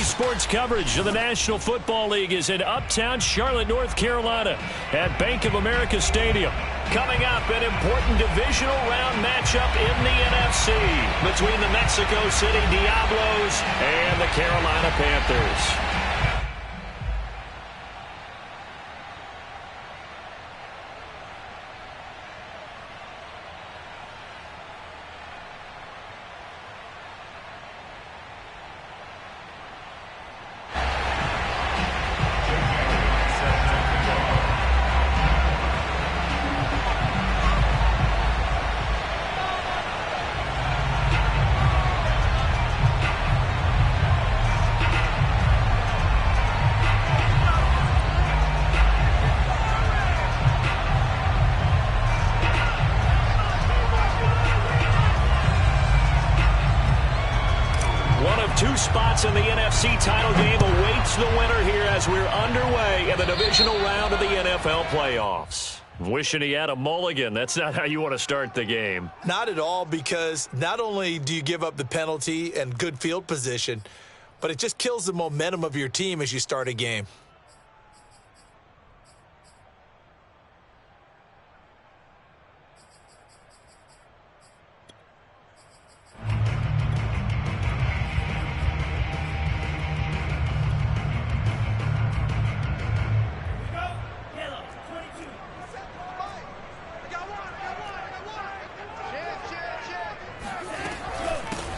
Sports coverage of the National Football League is in uptown Charlotte, North Carolina at Bank of America Stadium. Coming up, an important divisional round matchup in the NFC between the Mexico City Diablos and the Carolina Panthers. Two spots in the NFC title game awaits the winner here as we're underway in the divisional round of the NFL playoffs. Wishing he had a mulligan. That's not how you want to start the game. Not at all, because not only do you give up the penalty and good field position, but it just kills the momentum of your team as you start a game.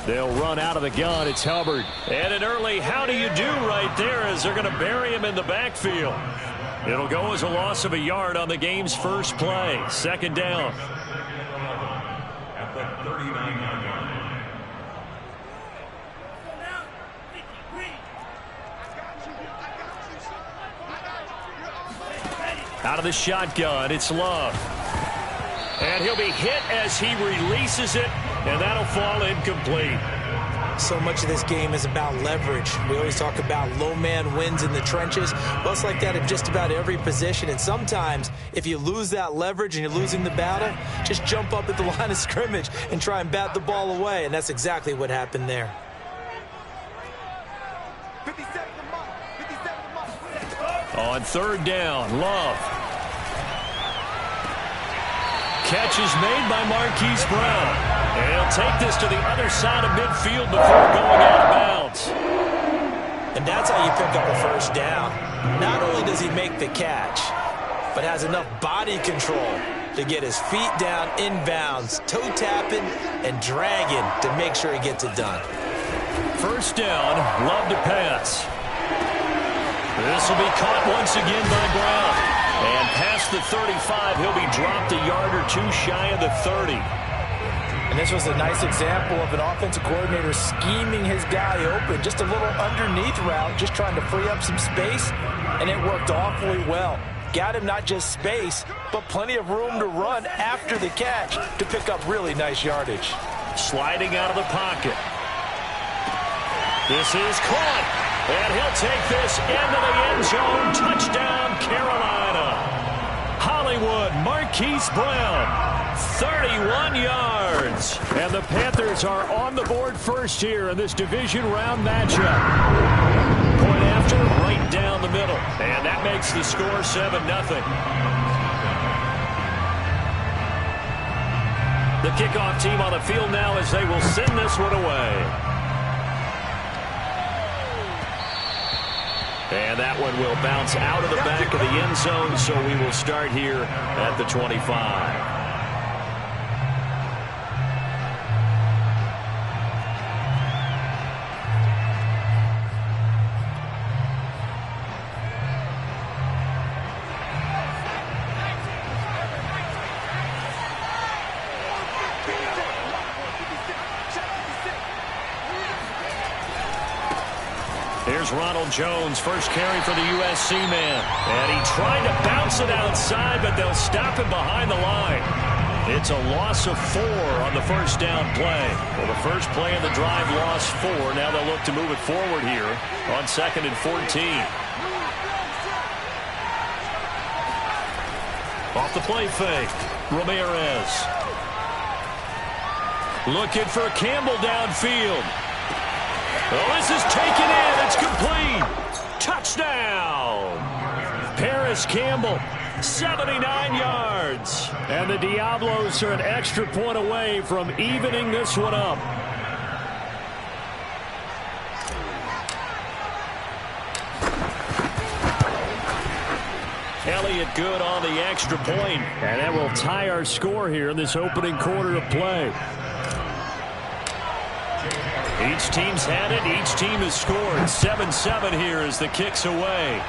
They'll run out of the gun. It's Hubbard. And an early how do you do right there as they're going to bury him in the backfield. It'll go as a loss of a yard on the game's first play. Second down. At the 39-yard line. Out of the shotgun, it's Love. And he'll be hit as he releases it, and that'll fall incomplete. So much of this game is about leverage. We always talk about low man wins in the trenches. Well, it's like that in just about every position. And sometimes, if you lose that leverage and you're losing the battle, just jump up at the line of scrimmage and try and bat the ball away. And that's exactly what happened there. On third down, Love. Catch is made by Marquise Brown. And he'll take this to the other side of midfield before going out of bounds. And that's how you pick up a first down. Not only does he make the catch, but has enough body control to get his feet down inbounds, toe tapping and dragging to make sure he gets it done. First down, Love to pass. This will be caught once again by Brown. And past the 35, he'll be dropped a yard or two shy of the 30. And this was a nice example of an offensive coordinator scheming his guy open. Just a little underneath route, just trying to free up some space, and it worked awfully well. Got him not just space, but plenty of room to run after the catch to pick up really nice yardage. Sliding out of the pocket. This is caught. And he'll take this into the end zone. Touchdown, Carolina. Hollywood, Marquise Brown, 31 yards. And the Panthers are on the board first here in this division round matchup. Point after, right down the middle. And that makes the score 7-0. The kickoff team on the field now as they will send this one away. And that one will bounce out of the back of the end zone, so we will start here at the 25. Here's Ronald Jones, first carry for the USC man. And he tried to bounce it outside, but they'll stop him behind the line. It's a loss of 4 on the first down play. Well, the first play of the drive lost 4. Now they'll look to move it forward here on 2nd and 14. Off the play fake, Ramirez. Looking for Campbell downfield. Oh, this is taken in. It's complete. Touchdown. Paris Campbell, 79 yards. And the Diablos are an extra point away from evening this one up. Elliott good on the extra point. And that will tie our score here in this opening quarter of play. Each team's had it. Each team has scored. 7-7 here as the kick's away.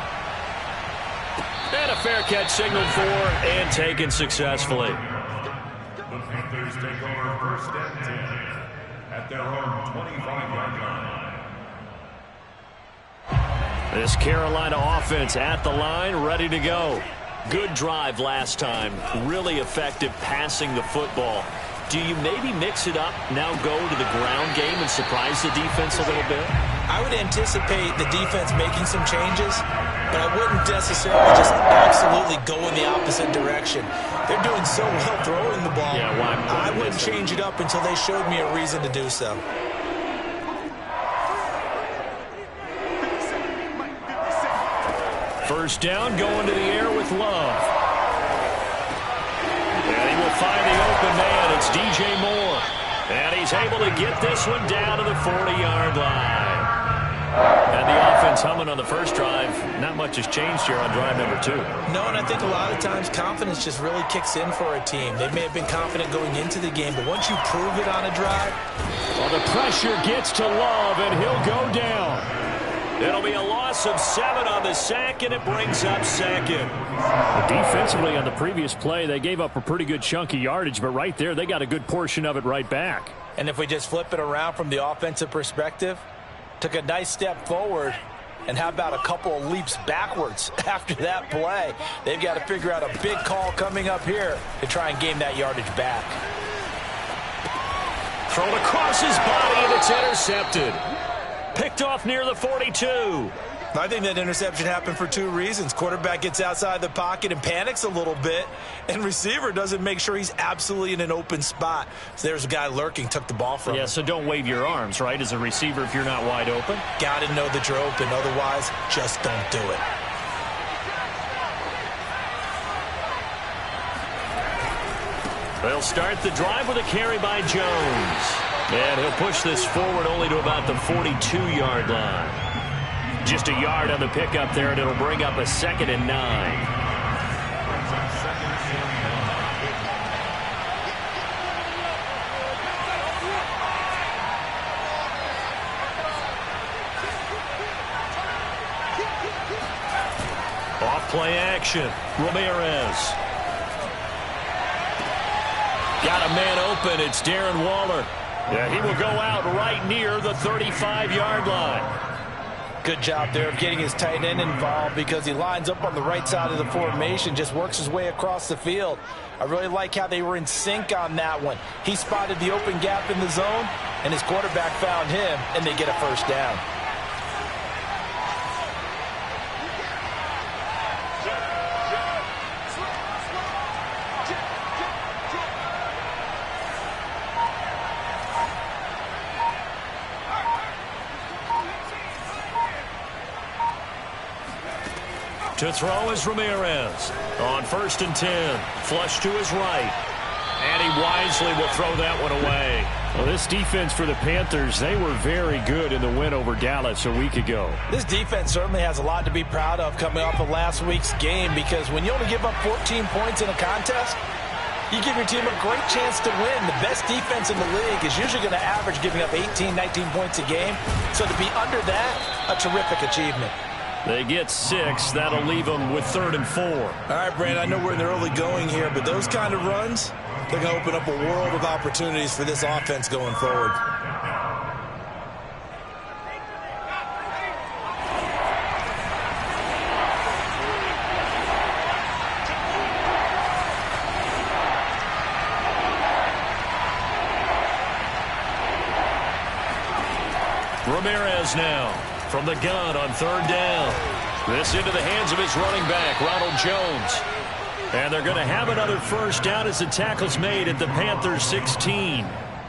And a fair catch signaled for and taken successfully. The Panthers take over first and 10 at their own 25-yard line. This Carolina offense at the line, ready to go. Good drive last time. Really effective passing the football. Do you maybe mix it up, now go to the ground game and surprise the defense a little bit? I would anticipate the defense making some changes, but I wouldn't necessarily just absolutely go in the opposite direction. They're doing so well throwing the ball. Yeah, I wouldn't change it up until they showed me a reason to do so. First down, going to the air with Love. And he will find the open man. It's DJ Moore. And he's able to get this one down to the 40-yard line. And the offense humming on the first drive. Not much has changed here on drive number 2. No, and I think a lot of times confidence just really kicks in for a team. They may have been confident going into the game, but once you prove it on a drive. Well, the pressure gets to Love, and he'll go down. It'll be a loss of 7 on the sack, and it brings up second. Defensively on the previous play, they gave up a pretty good chunk of yardage, but right there, they got a good portion of it right back. And if we just flip it around from the offensive perspective, took a nice step forward, and how about a couple of leaps backwards after that play? They've got to figure out a big call coming up here to try and gain that yardage back. Thrown across his body, and it's intercepted. Picked off near the 42. I think that interception happened for 2 reasons. Quarterback gets outside the pocket and panics a little bit, and receiver doesn't make sure he's absolutely in an open spot. So there's a guy lurking, took the ball from him. Yeah, so don't wave your arms, right, as a receiver if you're not wide open. Got to know that you're open. Otherwise, just don't do it. They'll start the drive with a carry by Jones. And he'll push this forward only to about the 42-yard line. Just a yard on the pickup there, and it'll bring up a 2nd and 9. Off play action. Ramirez. Got a man open. It's Darren Waller. Yeah, he will go out right near the 35-yard line. Good job there of getting his tight end involved because he lines up on the right side of the formation, just works his way across the field. I really like how they were in sync on that one. He spotted the open gap in the zone, and his quarterback found him, and they get a first down. To throw is Ramirez. On 1st and 10. Flush to his right. And he wisely will throw that one away. Well, this defense for the Panthers, they were very good in the win over Dallas a week ago. This defense certainly has a lot to be proud of coming off of last week's game, because when you only give up 14 points in a contest, you give your team a great chance to win. The best defense in the league is usually going to average giving up 18, 19 points a game. So to be under that, a terrific achievement. They get 6. That'll leave them with 3rd and 4. All right, Brandon, I know we're in the early going here, but those kind of runs, they're going to open up a world of opportunities for this offense going forward. Ramirez now from the gun on 3rd down. This into the hands of his running back, Ronald Jones. And they're going to have another first down as the tackle's made at the Panthers 16.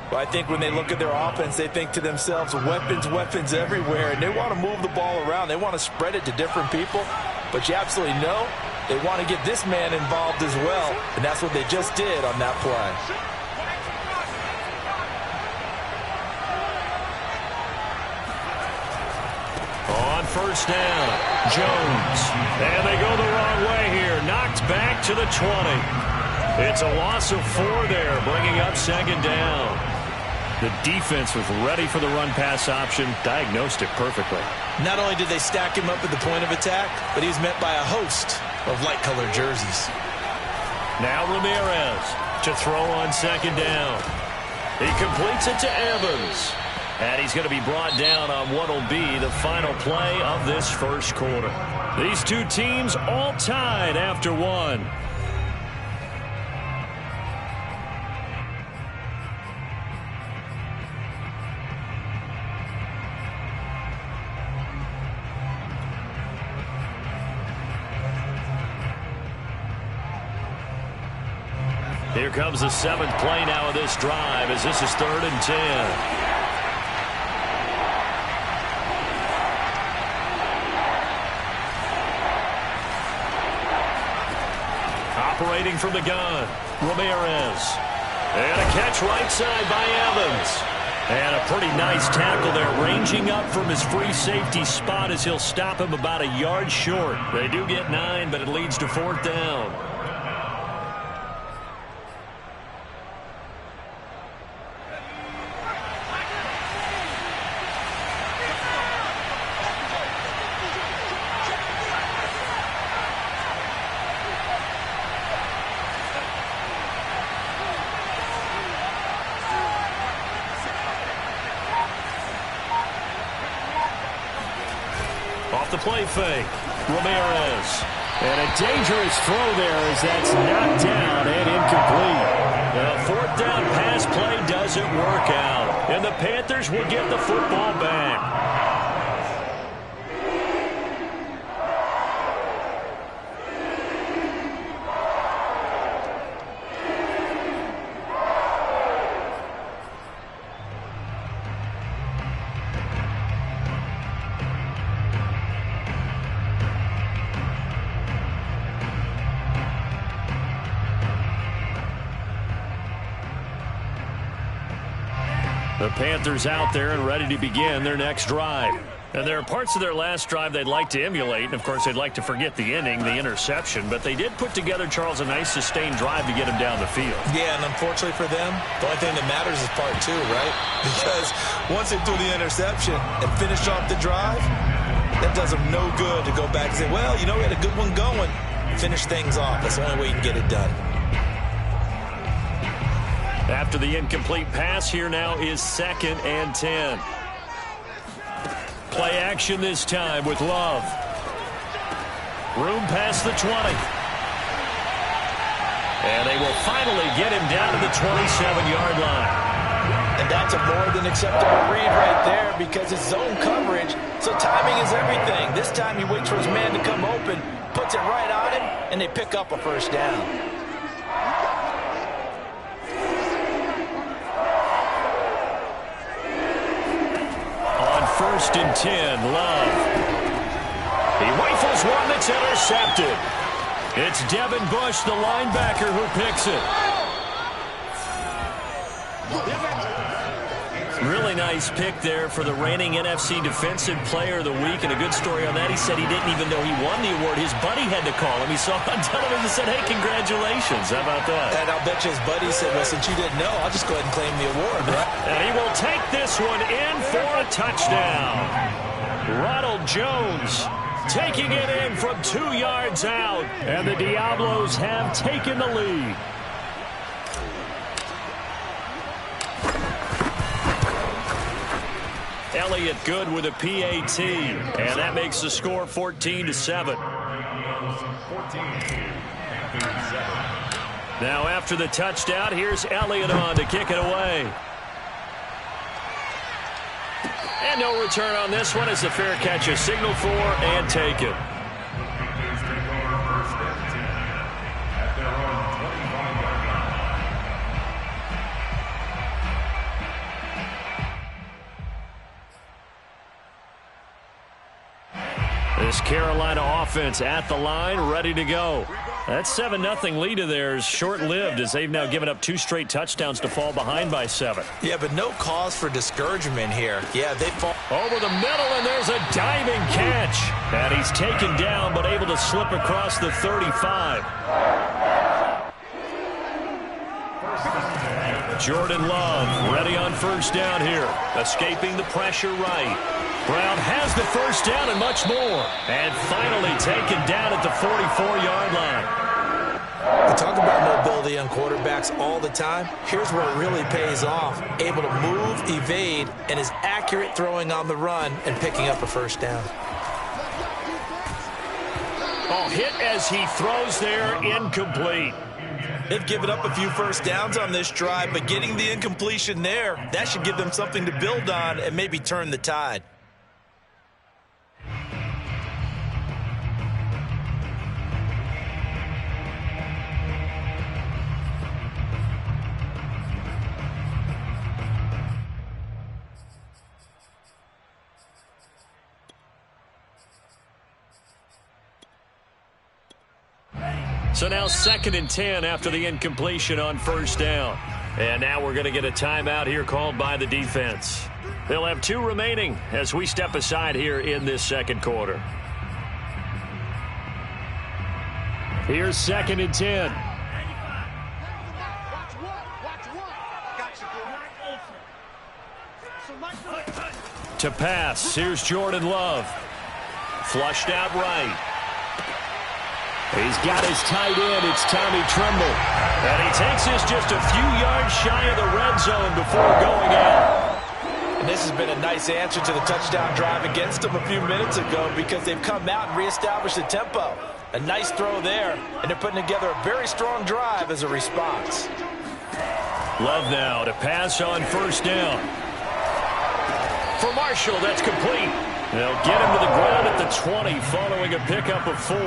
Well, I think when they look at their offense, they think to themselves, weapons, weapons everywhere, and they want to move the ball around. They want to spread it to different people, but you absolutely know they want to get this man involved as well, and that's what they just did on that play. On first down, Jones. And they go the wrong way here. Knocked back to the 20. It's a loss of 4 there, bringing up second down. The defense was ready for the run-pass option, diagnosed it perfectly. Not only did they stack him up at the point of attack, but he's met by a host of light-colored jerseys. Now Ramirez to throw on second down. He completes it to Evans. And he's going to be brought down on what will be the final play of this first quarter. These two teams all tied after 1. Here comes the 7th play now of this drive as this is 3rd and 10. Operating from the gun, Ramirez. And a catch right side by Evans. And a pretty nice tackle there, ranging up from his free safety spot as he'll stop him about a yard short. They do get 9, but it leads to 4th down. Off the play fake, Ramirez. And a dangerous throw there as that's knocked down and incomplete. The 4th down pass play doesn't work out. And the Panthers will get the football back. The Panthers out there and ready to begin their next drive. And there are parts of their last drive they'd like to emulate. And, of course, they'd like to forget the ending, the interception. But they did put together, Charles, a nice sustained drive to get him down the field. Yeah, and unfortunately for them, the only thing that matters is part 2, right? Because once they threw the interception and finished off the drive, that does them no good to go back and say, well, you know, we had a good one going. Finish things off. That's the only way you can get it done. After the incomplete pass, here now is 2nd and 10. Play action this time with Love. Room past the 20. And they will finally get him down to the 27-yard line. And that's a more than acceptable read right there because it's zone coverage, so timing is everything. This time he waits for his man to come open, puts it right on him, and they pick up a first down. First and 10, Love. He rifles one that's intercepted. It's Devin Bush, the linebacker, who picks it. Really nice pick there for the reigning NFC Defensive Player of the Week, and a good story on that. He said he didn't even know he won the award. His buddy had to call him. He saw it on television and said, hey, congratulations. How about that? And I'll bet you his buddy said, well, since you didn't know, I'll just go ahead and claim the award, right? And he will take this one in for a touchdown. Ronald Jones taking it in from 2 yards out, and the Diablos have taken the lead. Elliott good with a PAT, and that makes the score 14-7. Now after the touchdown, here's Elliott on to kick it away. And no return on this one as the fair catch is signaled for and taken. This Carolina offense at the line, ready to go. That 7-0 lead of theirs short-lived as they've now given up 2 straight touchdowns to fall behind by 7. Yeah, but no cause for discouragement here. Yeah, they fall over the middle, and there's a diving catch. And he's taken down, but able to slip across the 35. Jordan Love ready on first down here. Escaping the pressure right. Brown has the first down and much more. And finally taken down at the 44-yard line. We talk about mobility on quarterbacks all the time. Here's where it really pays off. Able to move, evade, and is accurate throwing on the run and picking up a first down. Oh, hit as he throws there, incomplete. They've given up a few first downs on this drive, but getting the incompletion there, that should give them something to build on and maybe turn the tide. So now 2nd and 10 after the incompletion on first down. And now we're going to get a timeout here called by the defense. They'll have 2 remaining as we step aside here in this second quarter. Here's 2nd and 10. To pass, here's Jordan Love. Flushed out right. He's got his tight end. It's Tommy Tremble. And he takes this just a few yards shy of the red zone before going out. And this has been a nice answer to the touchdown drive against them a few minutes ago because they've come out and reestablished the tempo. A nice throw there, and they're putting together a very strong drive as a response. Love now to pass on first down. For Marshall, that's complete. They'll get him to the ground at the 20 following a pickup of 4.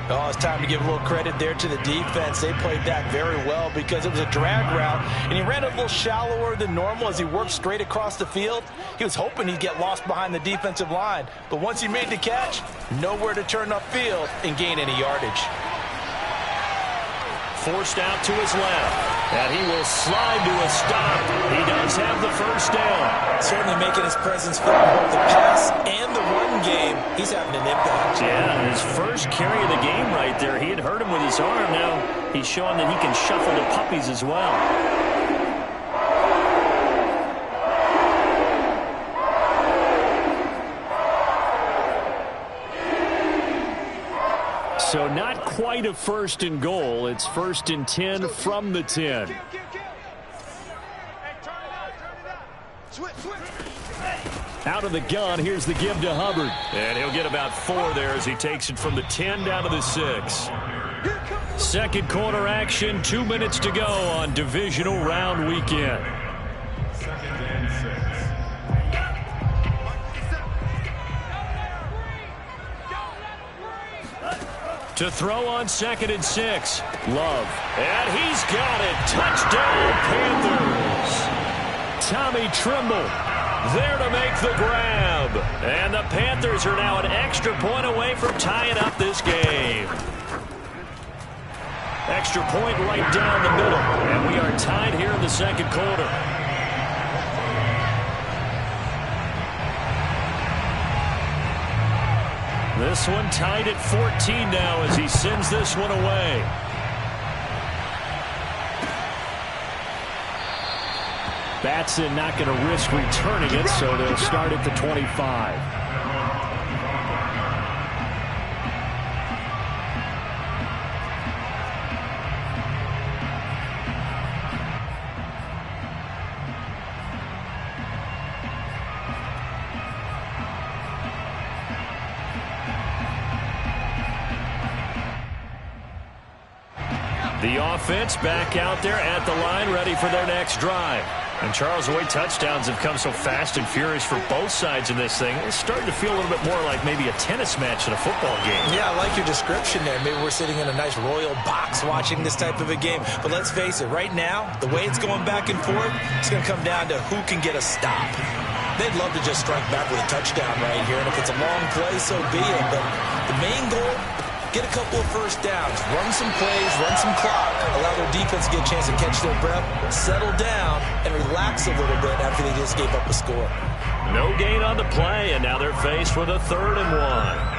Oh, it's time to give a little credit there to the defense. They played that very well because it was a drag route, and he ran a little shallower than normal as he worked straight across the field. He was hoping he'd get lost behind the defensive line, but once he made the catch, nowhere to turn upfield and gain any yardage. Forced out to his left, and he will slide to a stop. He does have the first down. Certainly making his presence felt in both the pass and the run game. He's having an impact. Yeah, his first carry of the game right there. He had hurt him with his arm. Now he's showing that he can shuffle the puppies as well. So not quite a 1st and goal. It's 1st and 10 from the 10. Out of the gun, here's the give to Hubbard. And he'll get about 4 there as he takes it from the 10 down to the 6. Second quarter action, 2 minutes to go on divisional round weekend. To throw on 2nd and 6. Love. And he's got it. Touchdown, Panthers. Tommy Tremble there to make the grab. And the Panthers are now an extra point away from tying up this game. Extra point right down the middle. And we are tied here in the second quarter. This one tied at 14 now as he sends this one away. Batson not going to risk returning it, so they'll start at the 25. The offense back out there at the line, ready for their next drive. And Charles, the way touchdowns have come so fast and furious for both sides in this thing, it's starting to feel a little bit more like maybe a tennis match in a football game. Yeah, I like your description there. Maybe we're sitting in a nice royal box watching this type of a game. But let's face it, right now, the way it's going back and forth, it's going to come down to who can get a stop. they'd love to just strike back with a touchdown right here, and if it's a long play, so be it. But the main goal, get a couple of first downs, run some plays, run some clock, allow their defense to get a chance to catch their breath, settle down, and relax a little bit after they just gave up a score. No gain on the play, and now they're faced with a 3rd and 1.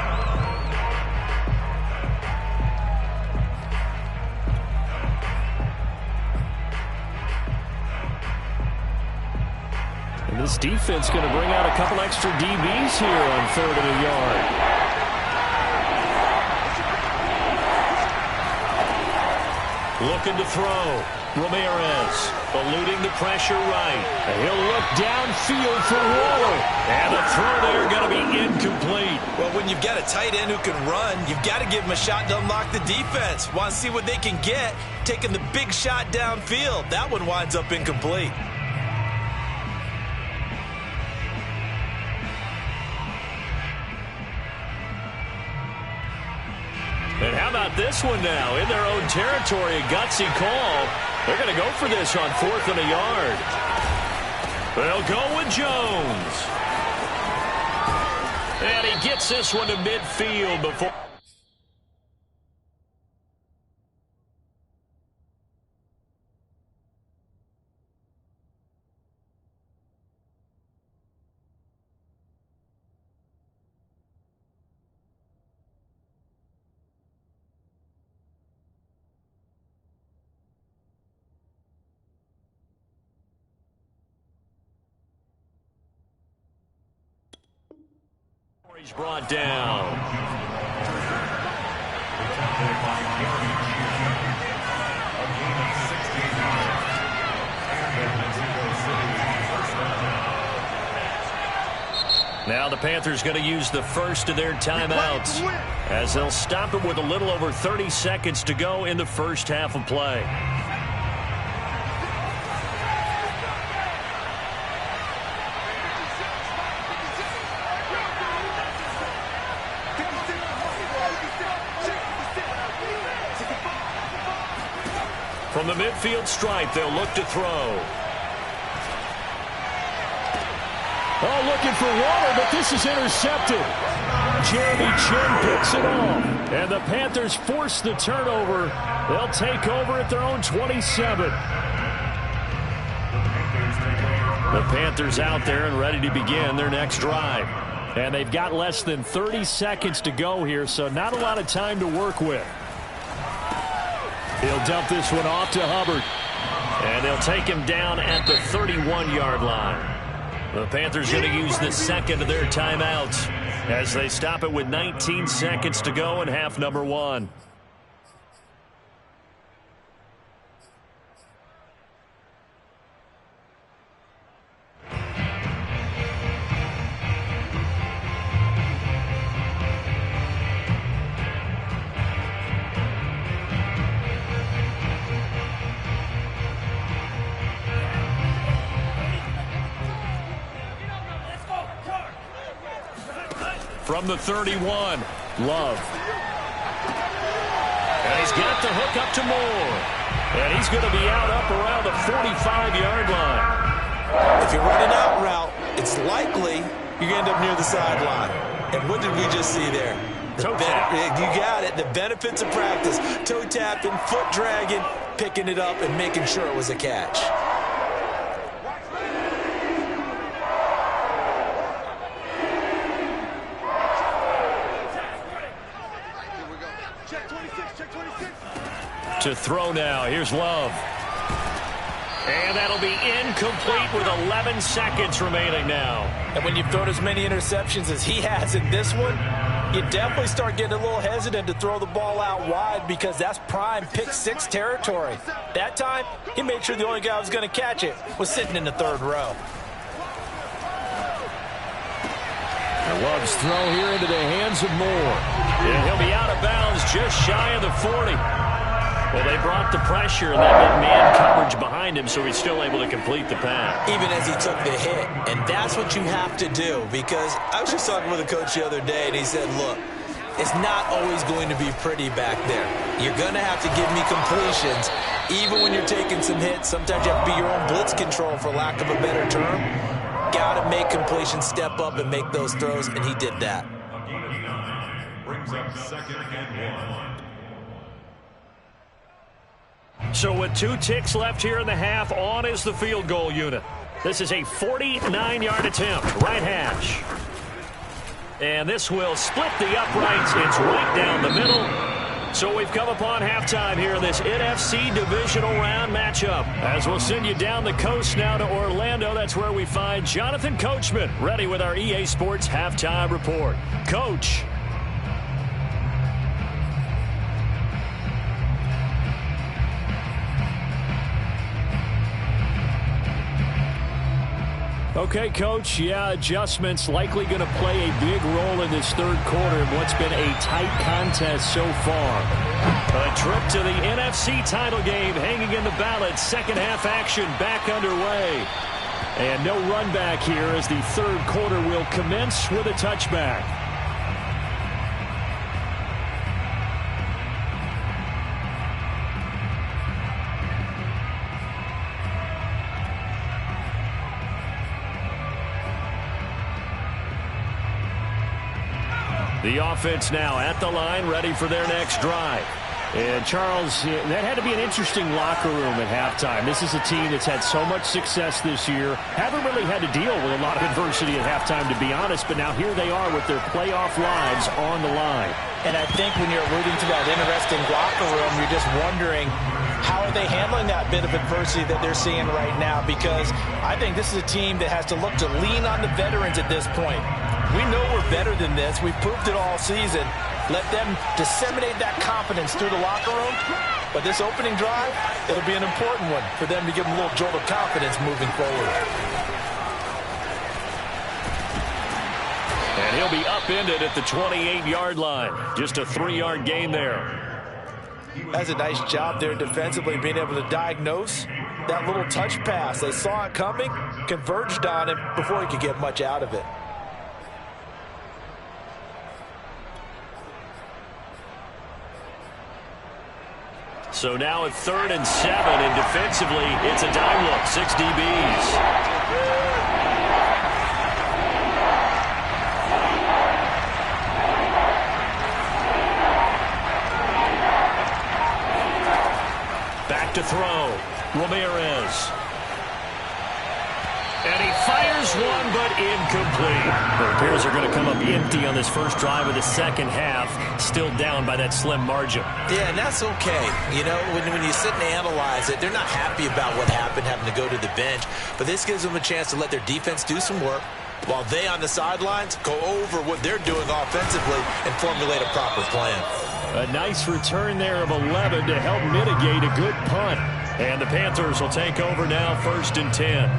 And this defense going to bring out a couple extra DBs here on 3rd and a yard. Looking to throw. Ramirez eluding the pressure right. And he'll look downfield for Waller. And the throw there going to be incomplete. Well, when you've got a tight end who can run, you've got to give him a shot to unlock the defense. Want to see what they can get, taking the big shot downfield. That one winds up incomplete. And how about this one now? In their own territory, a gutsy call. They're going to go for this on 4th and a yard. They'll go with Jones. And he gets this one to midfield before... He's brought down. Now the Panthers going to use the first of their timeouts as they'll stop it with a little over 30 seconds to go in the first half of play. From the midfield stripe, they'll look to throw. Oh, looking for Waller, but this is intercepted. Jeremy Chinn picks it off. And the Panthers force the turnover. They'll take over at their own 27. The Panthers out there and ready to begin their next drive. And they've got less than 30 seconds to go here, so not a lot of time to work with. He'll dump this one off to Hubbard. And they'll take him down at the 31-yard line. The Panthers going to use the second of their timeouts as they stop it with 19 seconds to go in half number 1. From the 31, Love. And he's got the hook up to Moore. And he's going to be out up around the 45-yard line. If you're running out route, it's likely you're going to end up near the sideline. And what did we just see there? Toe tap. You got it. The benefits of practice. Toe tapping, foot dragging, picking it up, and making sure it was a catch. To throw now. Here's Love. And that'll be incomplete with 11 seconds remaining now. And when you've thrown as many interceptions as he has in this one, you definitely start getting a little hesitant to throw the ball out wide because that's prime pick 6 territory. That time, he made sure the only guy who was going to catch it was sitting in the 3rd row. Love's throw here into the hands of Moore. And he'll be out of bounds just shy of the 40. Well, they brought the pressure, and that meant man coverage behind him, so he's still able to complete the pass. Even as he took the hit. And that's what you have to do, because I was just talking with a coach the other day, and he said, look, it's not always going to be pretty back there. You're going to have to give me completions. Even when you're taking some hits, sometimes you have to be your own blitz control, for lack of a better term. got to make completions, step up, and make those throws, and he did that. Brings up 2nd and 1. So with 2 ticks left here in the half, on is the field goal unit. This is a 49-yard attempt, right hash. And this will split the uprights. It's right down the middle. So we've come upon halftime here in this NFC Divisional Round matchup. As we'll send you down the coast now to Orlando, that's where we find Jonathan Coachman, ready with our EA Sports Halftime Report. Coach. Okay, Coach, yeah, adjustments likely going to play a big role in this third quarter in what's been a tight contest so far. A trip to the NFC title game hanging in the balance. Second half action back underway. And no run back here as the third quarter will commence with a touchback. The offense now at the line, ready for their next drive. And, Charles, that had to be an interesting locker room at halftime. This is a team that's had so much success this year. Haven't really had to deal with a lot of adversity at halftime, to be honest. But now here they are with their playoff lives on the line. And I think when you're alluding to that interesting locker room, you're just wondering, how are they handling that bit of adversity that they're seeing right now? Because I think this is a team that has to look to lean on the veterans at this point. We know we're better than this. We've proved it all season. Let them disseminate that confidence through the locker room. But this opening drive, it'll be an important one for them to give them a little jolt of confidence moving forward. And he'll be upended at the 28-yard line. Just a 3-yard gain there. That's a nice job there defensively, being able to diagnose that little touch pass. They saw it coming, converged on it before he could get much out of it. So now at 3rd and 7, and defensively, it's a dime look. 6 DBs. Back to throw. Ramirez. And he fires one, but incomplete. The Bears are going to come up empty on this first drive of the second half, still down by that slim margin. Yeah, and that's okay. You know, when you sit and analyze it, they're not happy about what happened, having to go to the bench. But this gives them a chance to let their defense do some work, while they on the sidelines go over what they're doing offensively and formulate a proper plan. A nice return there of 11 to help mitigate a good punt. And the Panthers will take over now, 1st and 10.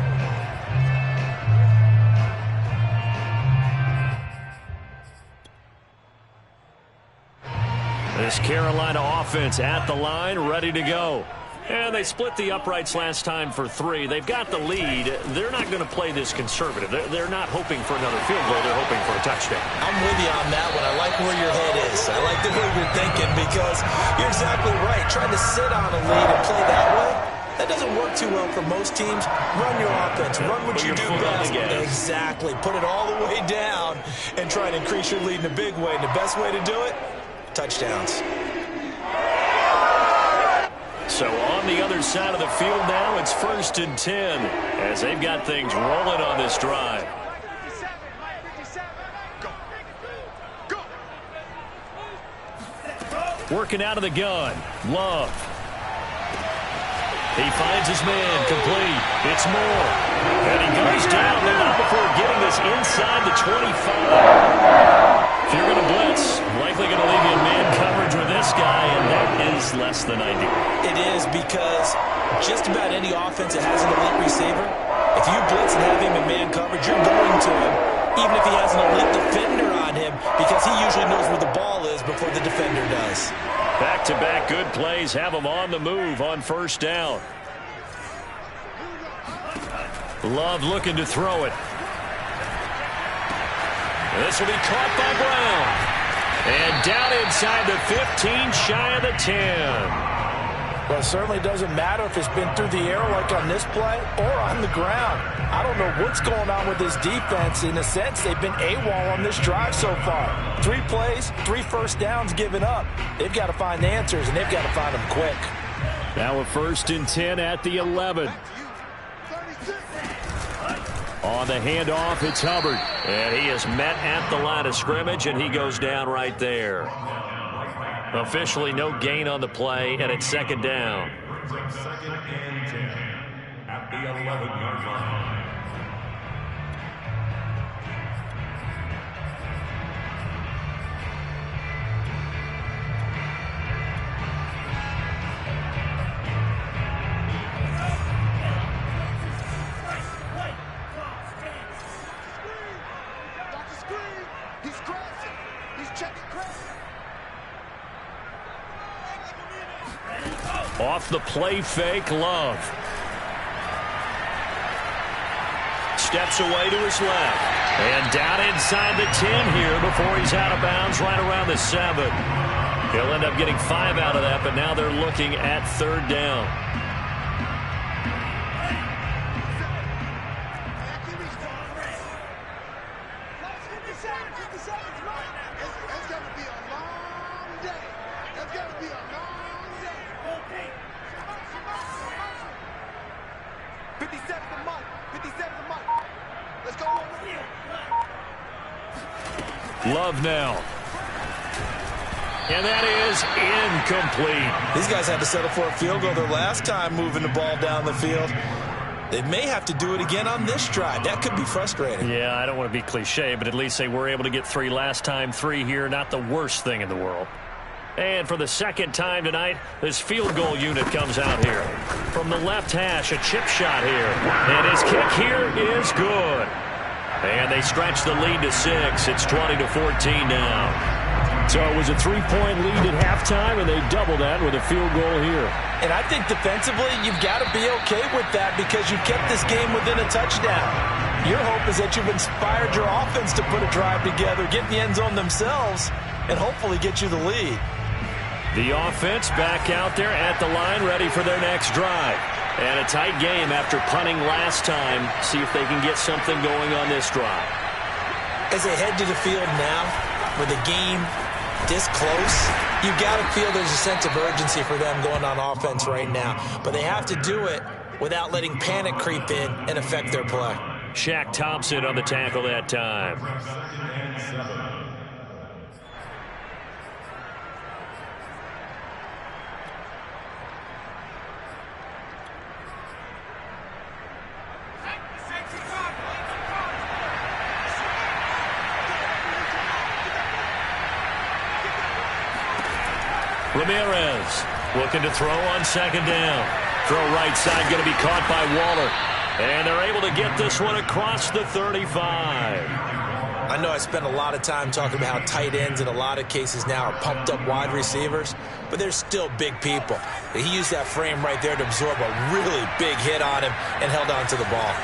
This Carolina offense at the line, ready to go. And they split the uprights last time for 3. They've got the lead. They're not going to play this conservative. They're not hoping for another field goal. They're hoping for a touchdown. I'm with you on that one. I like where your head is. I like the way you're thinking, because you're exactly right. Trying to sit on a lead and play that way, that doesn't work too well for most teams. Run your offense. Run what you do best. Exactly. Put it all the way down and try to increase your lead in a big way. And the best way to do it, touchdowns. So on the other side of the field now, it's 1st and 10 as they've got things rolling on this drive. Working out of the gun. Love. He finds his man, complete. It's Moore. And he goes down, but not before getting this inside the 25. If you're going to blitz, likely going to leave you in man coverage with this guy, and that is less than ideal. It is, because just about any offense that has an elite receiver, if you blitz and have him in man coverage, you're going to him, even if he has an elite defender on him, because he usually knows where the ball is before the defender does. Back-to-back good plays have him on the move on 1st down. Love looking to throw it. This will be caught by Brown. And down inside the 15, shy of the 10. Well, it certainly doesn't matter if it's been through the air like on this play or on the ground. I don't know what's going on with this defense. In a sense, they've been AWOL on this drive so far. 3 plays, 3 first downs given up. They've got to find answers, and they've got to find them quick. Now a 1st and 10 at the 11. On the handoff, it's Hubbard. And he is met at the line of scrimmage, and he goes down right there. Officially no gain on the play, and it's 2nd down. 2nd and 10 at the 11-yard line. Off the play fake, Love. Steps away to his left. And down inside the 10 here before he's out of bounds right around the 7. He'll end up getting 5 out of that, but now they're looking at 3rd down. Love now. And that is incomplete. These guys had to settle for a field goal their last time moving the ball down the field. They may have to do it again on this drive. That could be frustrating. Yeah, I don't want to be cliche, but at least they were able to get 3 last time. 3 here, not the worst thing in the world. And for the 2nd time tonight, this field goal unit comes out here. From the left hash, a chip shot here. And his kick here is good. And they stretch the lead to 6. It's 20-14 now. So it was a 3-point lead at halftime, and they double that with a field goal here. And I think defensively, you've got to be okay with that because you kept this game within a touchdown. Your hope is that you've inspired your offense to put a drive together, get in the end zone themselves, and hopefully get you the lead. The offense back out there at the line, ready for their next drive. And a tight game after punting last time. See if they can get something going on this drive. As they head to the field now, with the game this close, you've got to feel there's a sense of urgency for them going on offense right now. But they have to do it without letting panic creep in and affect their play. Shaq Thompson on the tackle that time. Ramirez looking to throw on 2nd down. Throw right side going to be caught by Waller. And they're able to get this one across the 35. I know I spent a lot of time talking about how tight ends in a lot of cases now are pumped up wide receivers, but they're still big people. He used that frame right there to absorb a really big hit on him and held on to the ball.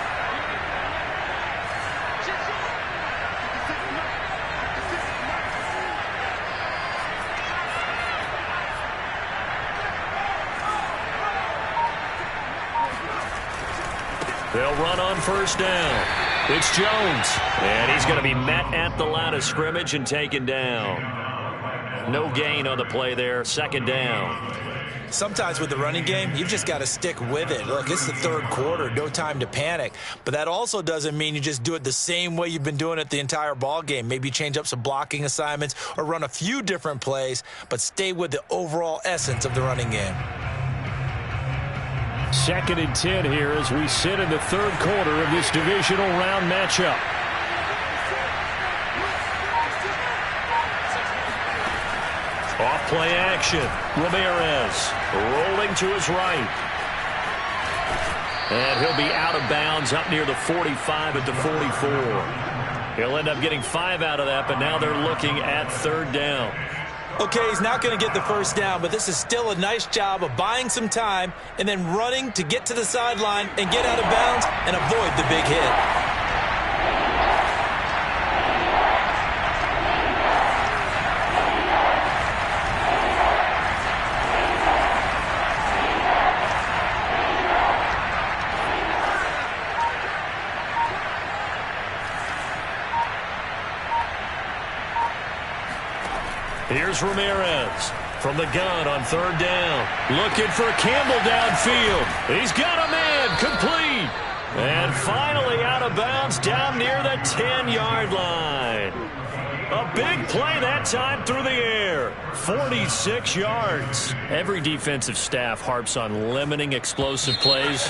They'll run on 1st down. It's Jones. And he's going to be met at the line of scrimmage and taken down. No gain on the play there. 2nd down. Sometimes with the running game, you've just got to stick with it. Look, it's the 3rd quarter. No time to panic. But that also doesn't mean you just do it the same way you've been doing it the entire ball game. Maybe change up some blocking assignments or run a few different plays, but stay with the overall essence of the running game. 2nd and 10 here as we sit in the 3rd quarter of this divisional round matchup. Off play action. Ramirez rolling to his right. And he'll be out of bounds up near the 45 at the 44. He'll end up getting 5 out of that, but now they're looking at 3rd down. Okay, he's not going to get the 1st down, but this is still a nice job of buying some time and then running to get to the sideline and get out of bounds and avoid the big hit. Here's Ramirez from the gun on third down. Looking for Campbell downfield. He's got a man, complete. And finally out of bounds down near the 10-yard line. A big play that time through the air. 46 yards. Every defensive staff harps on limiting explosive plays.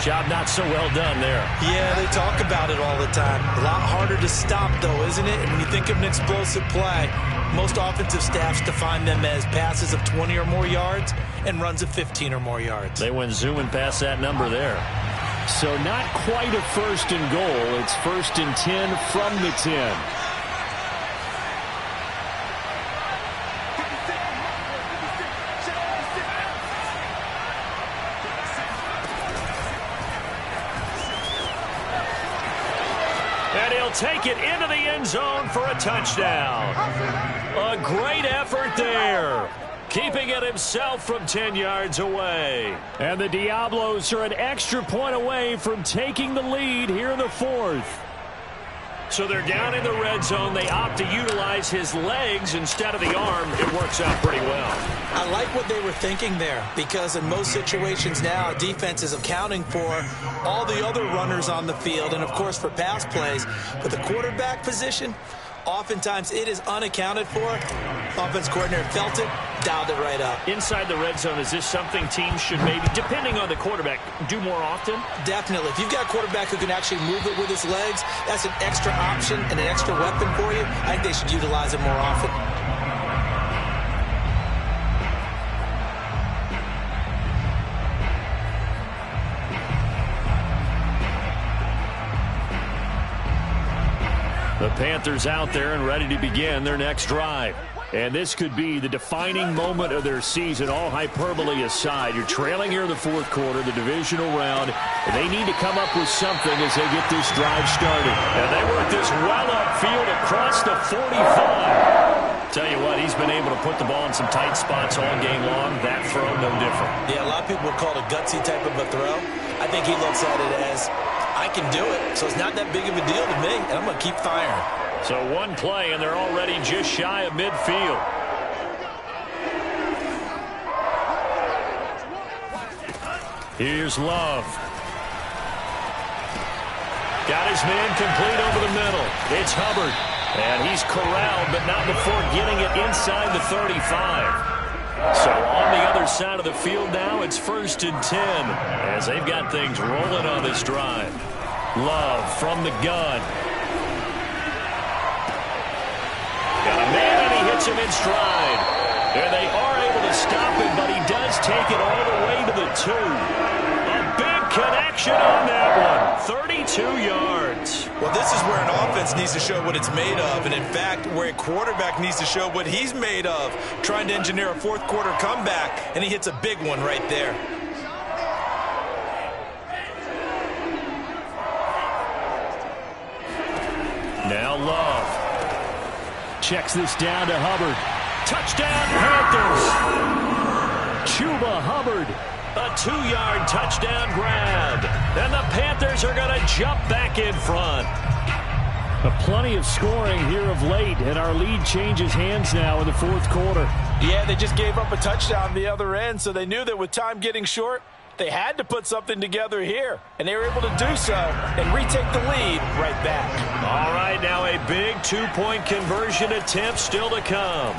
Job not so well done there. Yeah, they talk about it all the time. A lot harder to stop, though, isn't it? And when you think of an explosive play, most offensive staffs define them as passes of 20 or more yards and runs of 15 or more yards. They went zooming past that number there. So not quite a first and goal. It's first and 10 from the 10. And he'll take it into the end zone for a touchdown. A great effort there. Keeping it himself from 10 yards away. And the Diablos are an extra point away from taking the lead here in the fourth. So they're down in the red zone. They opt to utilize his legs instead of the arm. It works out pretty well. I like what they were thinking there, because in most situations now, a defense is accounting for all the other runners on the field and, of course, for pass plays. But the quarterback position, oftentimes it is unaccounted for. Offense coordinator felt it, dialed it right up. Inside the red zone, is this something teams should maybe, depending on the quarterback, do more often? Definitely. If you've got a quarterback who can actually move it with his legs, that's an extra option and an extra weapon for you. I think they should utilize it more often. The Panthers out there and ready to begin their next drive. And this could be the defining moment of their season, all hyperbole aside. You're trailing here in the fourth quarter, the divisional round, and they need to come up with something as they get this drive started. And they work this well upfield across the 45. Tell you what, he's been able to put the ball in some tight spots all game long. That throw, no different. Yeah, a lot of people would call it a gutsy type of a throw. I think he looks at it as, I can do it, so it's not that big of a deal to me, and I'm going to keep firing. So one play, and they're already just shy of midfield. Here's Love. Got his man complete over the middle. It's Hubbard. And he's corralled, but not before getting it inside the 35. So on the other side of the field now, it's first and 10 as they've got things rolling on this drive. Love from the gun. Got a man, and he hits him in stride. And they are able to stop him, but he does take it all the way to the 2. A big connection on that one. 32 yards. Well, this is where an offense needs to show what it's made of, and in fact, where a quarterback needs to show what he's made of, trying to engineer a fourth quarter comeback, and he hits a big one right there. Now Love. Checks this down to Hubbard. Touchdown, Panthers. Chuba Hubbard. A 2-yard touchdown grab. And the Panthers are going to jump back in front. Plenty of scoring here of late, and our lead changes hands now in the fourth quarter. Yeah, they just gave up a touchdown the other end, so they knew that with time getting short, they had to put something together here, and they were able to do so and retake the lead right back. All right, now a big 2-point conversion attempt still to come.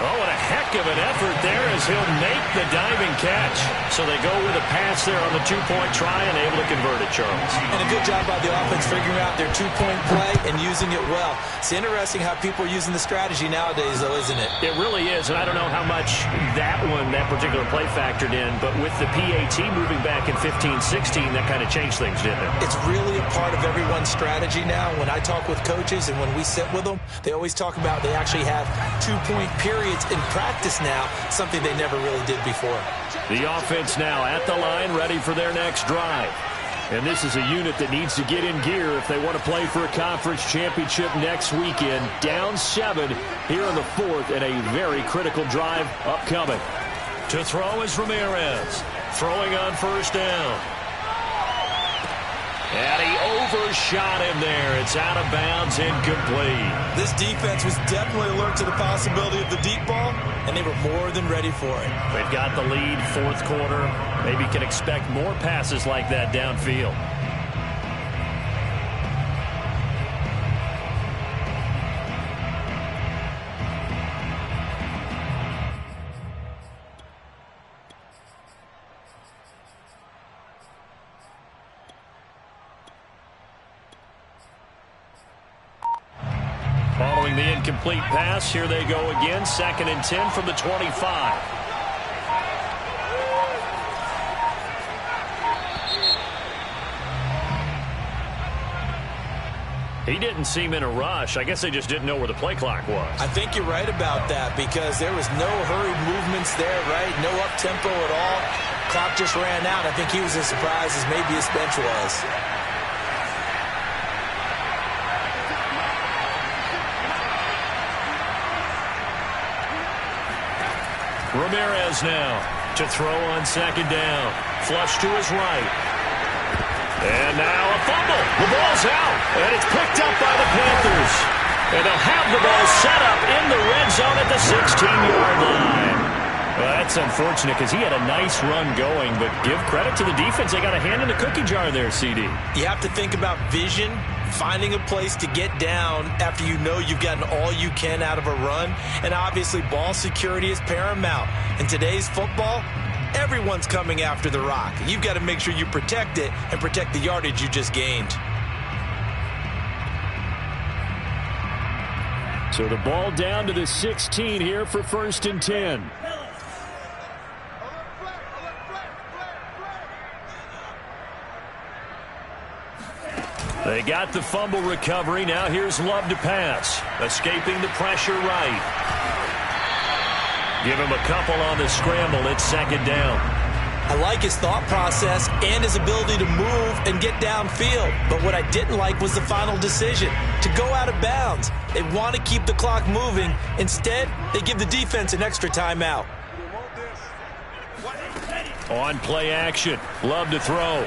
Oh, and a heck of an effort there as he'll make the diving catch. So they go with a pass there on the 2-point try and able to convert it, Charles. And a good job by the offense figuring out their 2-point play and using it well. It's interesting how people are using the strategy nowadays, though, isn't it? It really is, and I don't know how much that particular play factored in, but with the PAT moving back in 15-16, that kind of changed things, didn't it? It's really a part of everyone's strategy now. When I talk with coaches and when we sit with them, they always talk about they actually have 2-point periods in practice now, something they never really did before. The offense now at the line, ready for their next drive. And this is a unit that needs to get in gear if they want to play for a conference championship next weekend. Down 7 here in the fourth, and a very critical drive upcoming. To throw is Ramirez. Throwing on first down. And he first shot in there. It's out of bounds, incomplete. This defense was definitely alert to the possibility of the deep ball, and they were more than ready for it. They've got the lead, fourth quarter. Maybe can expect more passes like that downfield. Following the incomplete pass, here they go again. 2nd and 10 from the 25. He didn't seem in a rush. I guess they just didn't know where the play clock was. I think you're right about that because there was no hurried movements there, right? No up-tempo at all. Clock just ran out. I think he was as surprised as maybe his bench was. Ramirez now to throw on 2nd down. Flush to his right. And now a fumble. The ball's out. And it's picked up by the Panthers. And they'll have the ball set up in the red zone at the 16-yard line. Well, that's unfortunate because he had a nice run going. But give credit to the defense. They got a hand in the cookie jar there, CD. You have to think about vision, finding a place to get down after you know you've gotten all you can out of a run. And obviously ball security is paramount. In today's football, everyone's coming after the rock. You've got to make sure you protect it and protect the yardage you just gained. So the ball down to the 16 here for 1st and 10. They got the fumble recovery. Now here's Love to pass. Escaping the pressure right. Give him a couple on the scramble. It's 2nd down. I like his thought process and his ability to move and get downfield. But what I didn't like was the final decision to go out of bounds. They want to keep the clock moving. Instead, they give the defense an extra timeout. On play action. Love to throw.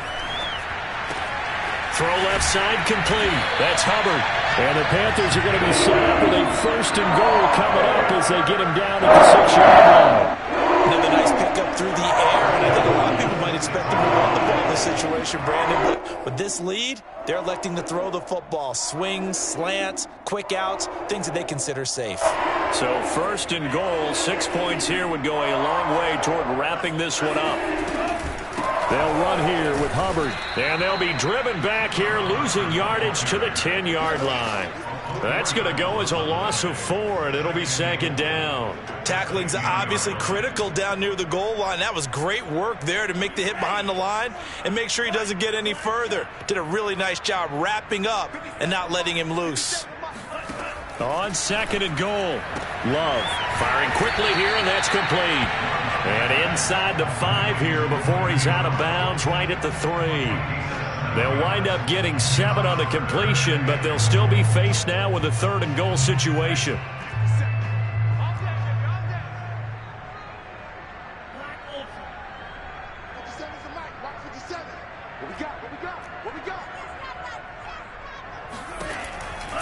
Throw left side complete. That's Hubbard. And the Panthers are going to be set up with a 1st and goal coming up as they get him down at the 6-yard line. Another nice pickup through the air, and I think a lot of people might expect them to run the ball in this situation, Brandon. But with this lead, they're electing to throw the football. Swings, slants, quick outs, things that they consider safe. So 1st and goal, 6 points here would go a long way toward wrapping this one up. They'll run here with Hubbard. And they'll be driven back here, losing yardage to the 10-yard line. That's going to go as a loss of 4, and it'll be 2nd down. Tackling's obviously critical down near the goal line. That was great work there to make the hit behind the line and make sure he doesn't get any further. Did a really nice job wrapping up and not letting him loose. On 2nd and goal, Love firing quickly here, and that's complete. And inside the 5 here before he's out of bounds right at the 3. They'll wind up getting 7 on the completion, but they'll still be faced now with a 3rd and goal situation.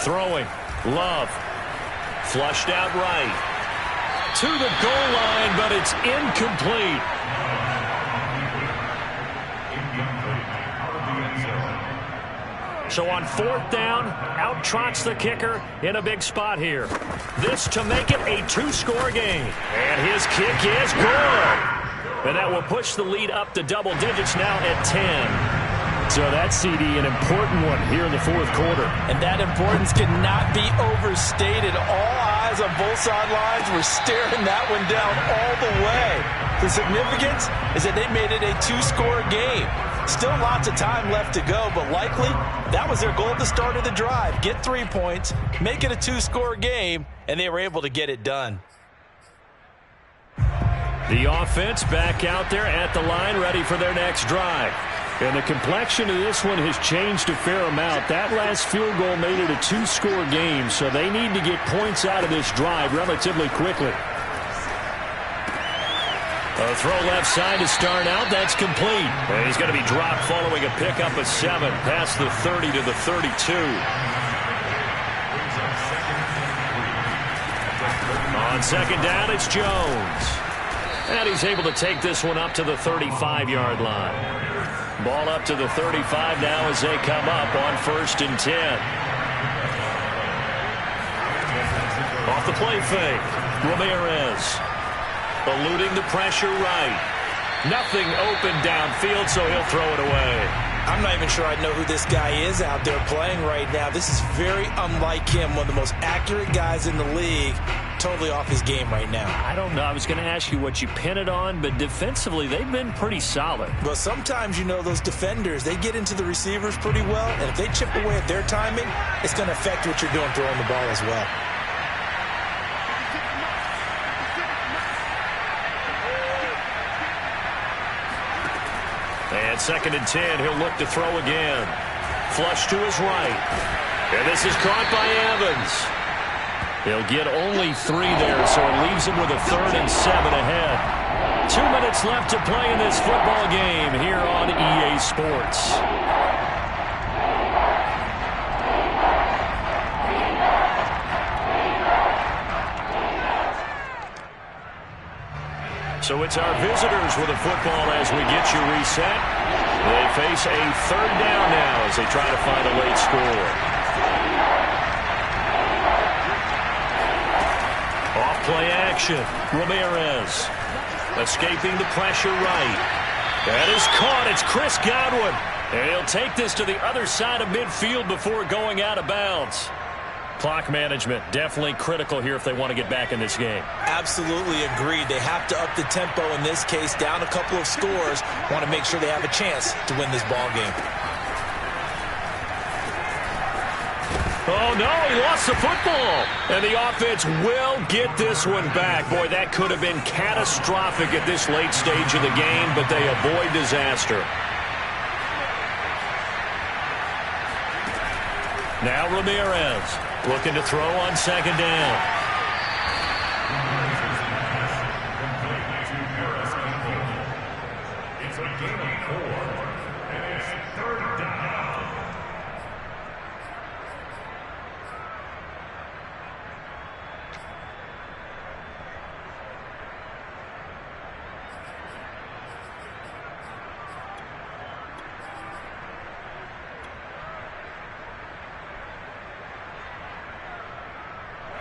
Throwing. Love. Flushed out right. To the goal line, but it's incomplete. So on 4th down, out trots the kicker in a big spot here. This to make it a 2-score game. And his kick is good. And that will push the lead up to double digits now at 10. So that's, CD, an important one here in the 4th quarter. And that importance cannot be overstated. All eyes on both sidelines were staring that one down all the way. The significance is that they made it a 2-score game. Still lots of time left to go, but likely that was their goal at the start of the drive. Get 3 points, make it a 2-score game, and they were able to get it done. The offense back out there at the line, ready for their next drive. And the complexion of this one has changed a fair amount. That last field goal made it a 2-score game, so they need to get points out of this drive relatively quickly. A throw left side to start out. That's complete. And he's going to be dropped following a pickup of 7 past the 30 to the 32. On second down, it's Jones. And he's able to take this one up to the 35-yard line. Ball up to the 35 now as they come up on 1st and 10. Off the play fake, Ramirez. Eluding the pressure right. Nothing open downfield, so he'll throw it away. I'm not even sure I know who this guy is out there playing right now. This is very unlike him, one of the most accurate guys in the league. Totally off his game right now. I don't know. I was going to ask you what you pin it on, but defensively, they've been pretty solid. Well, sometimes, you know, those defenders, they get into the receivers pretty well, and if they chip away at their timing, it's going to affect what you're doing throwing the ball as well. And 2nd and 10, he'll look to throw again. Flush to his right. And this is caught by Evans. He'll get only 3 there, so it leaves him with a 3rd and 7 ahead. 2 minutes left to play in this football game here on EA Sports. So it's our visitors with the football as we get you reset. They face a 3rd down now as they try to find a late score. Off play action. Ramirez escaping the pressure right. That is caught. It's Chris Godwin. And he'll take this to the other side of midfield before going out of bounds. Clock management definitely critical here if they want to get back in this game. Absolutely agreed. They have to up the tempo in this case, down a couple of scores. Want to make sure they have a chance to win this ball game. Oh, no, he lost the football. And the offense will get this one back. Boy, that could have been catastrophic at this late stage of the game, but they avoid disaster. Now Ramirez looking to throw on 2nd down. It's a game of 4, and it's 3rd down.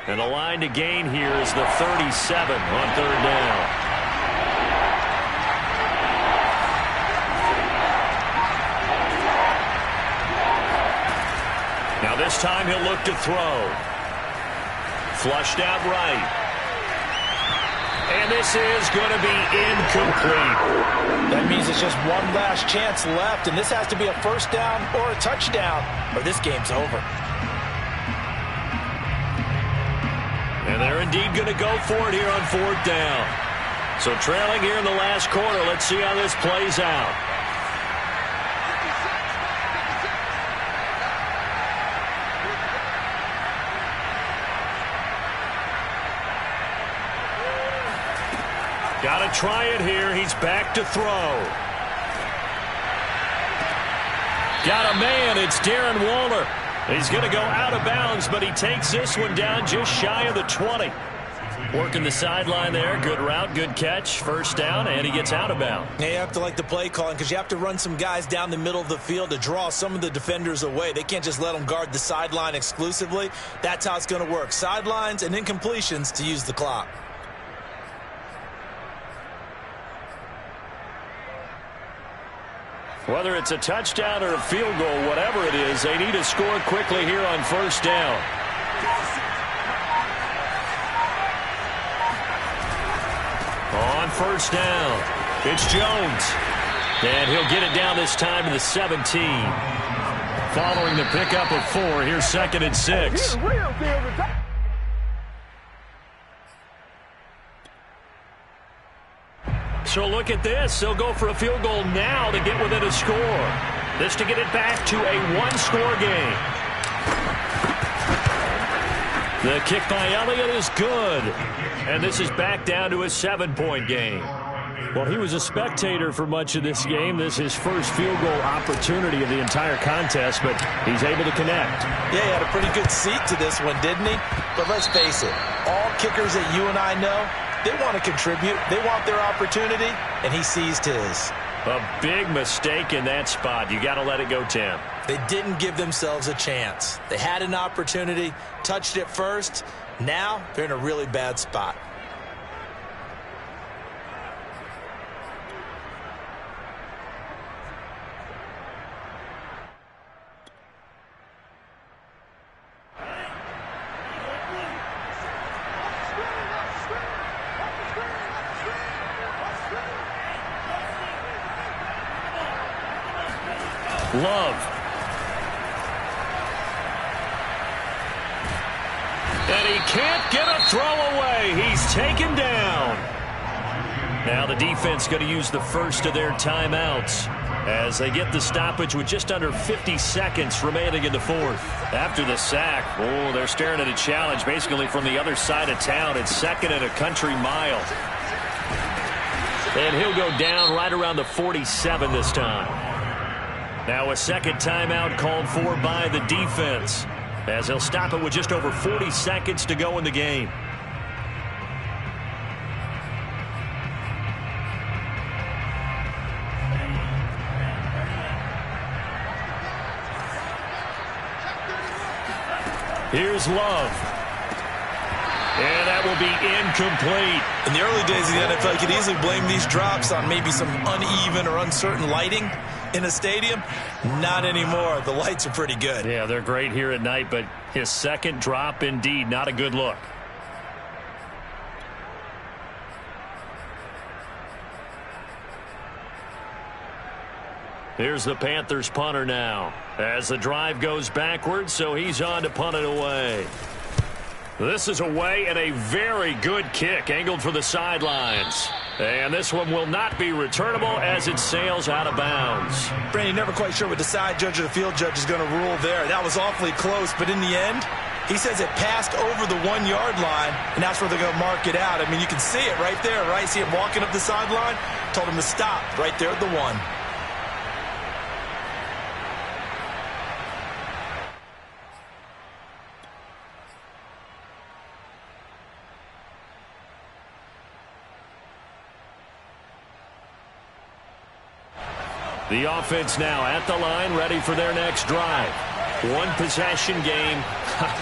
And the line to gain here is the 37 on 3rd down. Now this time he'll look to throw. Flushed out right. And this is going to be incomplete. That means it's just one last chance left, and this has to be a 1st down or a touchdown, or this game's over. And they're indeed going to go for it here on 4th down. So trailing here in the last quarter. Let's see how this plays out. Got to try it here. He's back to throw. Got a man. It's Darren Waller. He's going to go out of bounds, but he takes this one down just shy of the 20. Working the sideline there. Good route, good catch. 1st down, and he gets out of bounds. Yeah, you have to like the play calling because you have to run some guys down the middle of the field to draw some of the defenders away. They can't just let them guard the sideline exclusively. That's how it's going to work. Sidelines and incompletions to use the clock. Whether it's a touchdown or a field goal, whatever it is, they need to score quickly here on 1st down. On 1st down, it's Jones. And he'll get it down this time to the 17. Following the pickup of 4, here's 2nd and 6. So look at this. They'll go for a field goal now to get within a score. This to get it back to a 1-score game. The kick by Elliott is good. And this is back down to a 7-point game. Well, he was a spectator for much of this game. This is his first field goal opportunity of the entire contest, but he's able to connect. Yeah, he had a pretty good seat to this one, didn't he? But let's face it, all kickers that you and I know, they want to contribute. They want their opportunity, and he seized his. A big mistake in that spot. You got to let it go, Tim. They didn't give themselves a chance. They had an opportunity, touched it first. Now they're in a really bad spot. Love. And he can't get a throw away. He's taken down. Now the defense going to use the first of their timeouts as they get the stoppage with just under 50 seconds remaining in the fourth. After the sack, oh, they're staring at a challenge basically from the other side of town. It's second and a country mile. And he'll go down right around the 47 this time. Now a second timeout called for by the defense as they'll stop it with just over 40 seconds to go in the game. Here's Love. And that will be incomplete. In the early days of the NFL, you could easily blame these drops on maybe some uneven or uncertain lighting in a stadium. Not anymore. The lights are pretty good. Yeah, they're great here at night, but his second drop, indeed, not a good look. Here's the Panthers punter now as the drive goes backwards, so he's on to punt it away. This is away and a very good kick angled for the sidelines. And this one will not be returnable as it sails out of bounds. Brandon, you're never quite sure what the side judge or the field judge is going to rule there. That was awfully close, but in the end, he says it passed over the 1 yard line, and that's where they're going to mark it out. I mean, you can see it right there, right? See him walking up the sideline? Told him to stop right there at the 1. The offense now at the line, ready for their next drive. One possession game,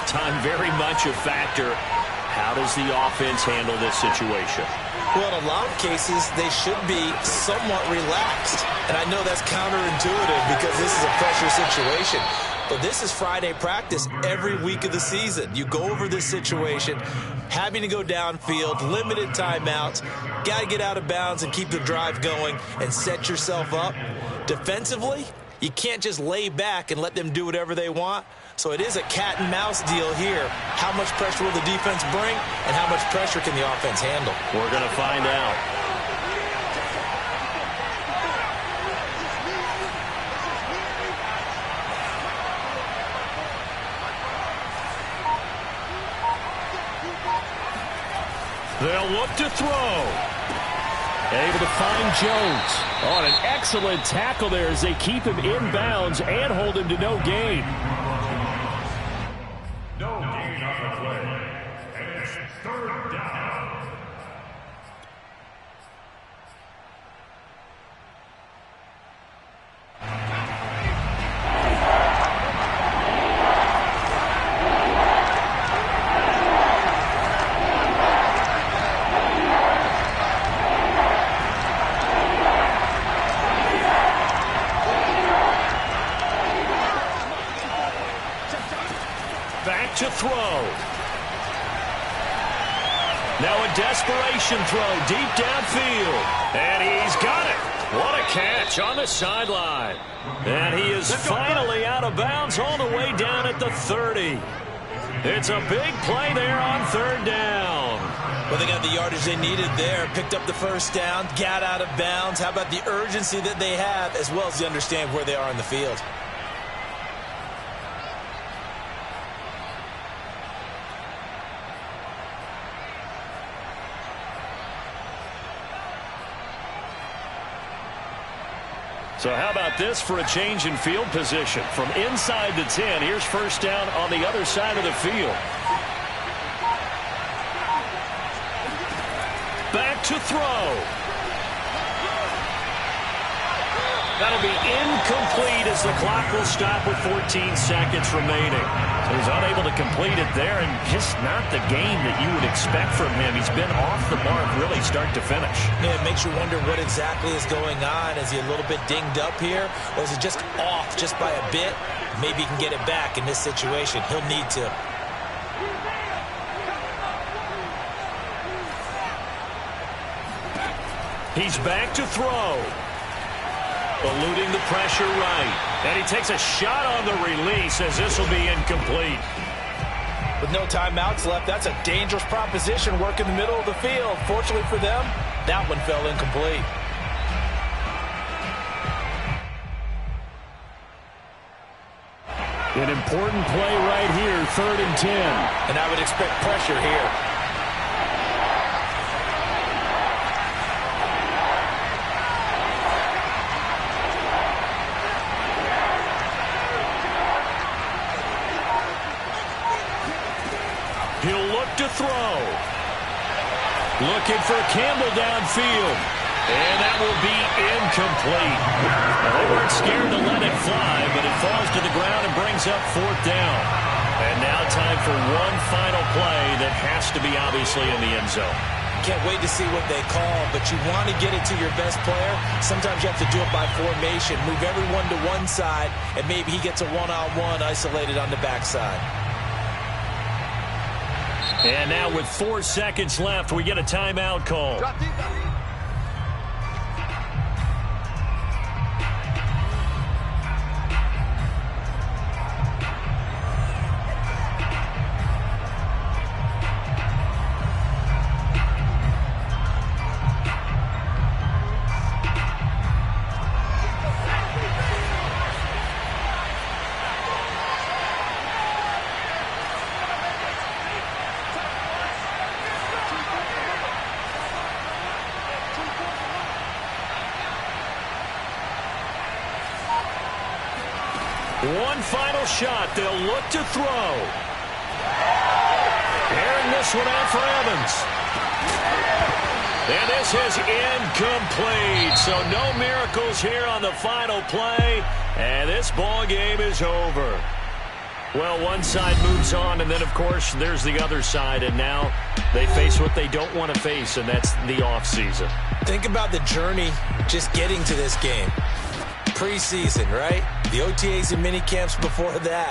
time very much a factor. How does the offense handle this situation? Well, in a lot of cases, they should be somewhat relaxed. And I know that's counterintuitive because this is a pressure situation. But this is Friday practice every week of the season. You go over this situation, having to go downfield, limited timeouts, got to get out of bounds and keep the drive going and set yourself up. Defensively, you can't just lay back and let them do whatever they want. So it is a cat and mouse deal here. How much pressure will the defense bring and how much pressure can the offense handle? We're going to find out. They'll look to throw. Able to find Jones. On an excellent tackle there as they keep him in bounds and hold him to no gain. No gain on the play. And it's third down. To throw. Now a desperation throw deep downfield. And he's got it. What a catch on the sideline. And he is finally out of bounds all the way down at the 30. It's a big play there on third down. Well, they got the yardage they needed there. Picked up the first down, got out of bounds. How about the urgency that they have as well as they understand where they are in the field? So how about this for a change in field position? From inside the 10, here's first down on the other side of the field. Back to throw. That'll be incomplete as the clock will stop with 14 seconds remaining. So he's unable to complete it there, and just not the game that you would expect from him. He's been off the mark really start to finish. Yeah, it makes you wonder what exactly is going on. Is he a little bit dinged up here, or is it just off just by a bit? Maybe he can get it back in this situation. He'll need to. He's back to throw. Eluding the pressure right. And he takes a shot on the release as this will be incomplete. With no timeouts left, that's a dangerous proposition. Work in the middle of the field. Fortunately for them, that one fell incomplete. An important play right here, 3rd and 10. And I would expect pressure here. He'll look to throw. Looking for Campbell downfield. And that will be incomplete. Now, they weren't scared to let it fly, but it falls to the ground and brings up 4th down. And now time for one final play that has to be obviously in the end zone. Can't wait to see what they call, but you want to get it to your best player. Sometimes you have to do it by formation. Move everyone to one side, and maybe he gets a one-on-one isolated on the backside. And now with 4 seconds left, we get a timeout call. One final shot. They'll look to throw. Airing this one out for Evans. And this is incomplete. So no miracles here on the final play. And this ball game is over. Well, one side moves on, and then, of course, there's the other side. And now they face what they don't want to face, and that's the offseason. Think about the journey just getting to this game. Preseason, right? The OTAs and mini camps before that.